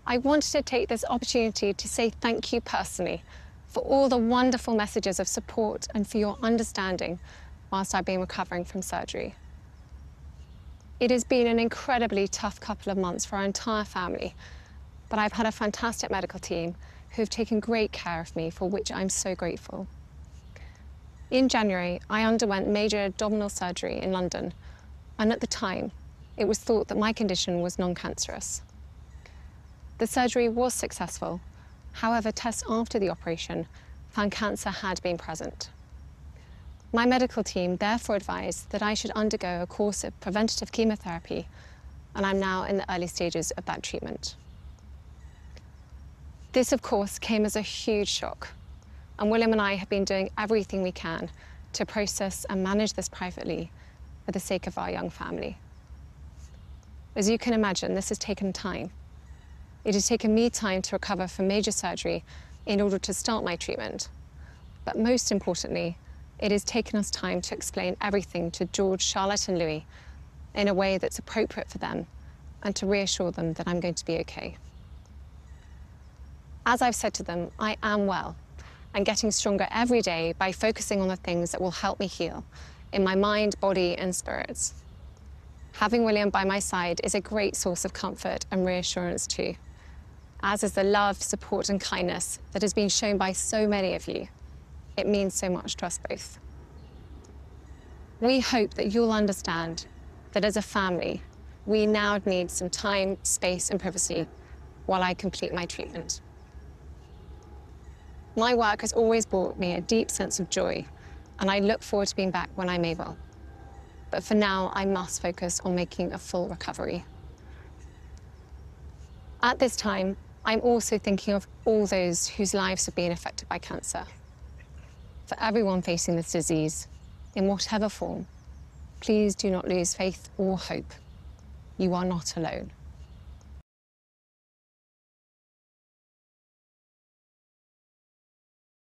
I wanted to take this opportunity to say thank you personally for all the wonderful messages of support and for your understanding whilst I've been recovering from surgery. It has been an incredibly tough couple of months for our entire family, but I've had a fantastic medical team who have taken great care of me, for which I'm so grateful. In January, I underwent major abdominal surgery in London, and at the time, it was thought that my condition was non-cancerous. The surgery was successful. However, tests after the operation found cancer had been present. My medical team therefore advised that I should undergo a course of preventative chemotherapy, and I'm now in the early stages of that treatment. This, of course, came as a huge shock, and William and I have been doing everything we can to process and manage this privately for the sake of our young family. As you can imagine, this has taken time. It has taken me time to recover from major surgery in order to start my treatment. But most importantly, it has taken us time to explain everything to George, Charlotte, and Louis in a way that's appropriate for them and to reassure them that I'm going to be okay. As I've said to them, I am well and getting stronger every day by focusing on the things that will help me heal in my mind, body, and spirits. Having William by my side is a great source of comfort and reassurance too, as is the love, support, and kindness that has been shown by so many of you. It means so much to us both. We hope that you'll understand that as a family, we now need some time, space, and privacy while I complete my treatment. My work has always brought me a deep sense of joy, and I look forward to being back when I'm able. But for now, I must focus on making a full recovery. At this time, I'm also thinking of all those whose lives have been affected by cancer. For everyone facing this disease, in whatever form, please do not lose faith or hope. You are not alone.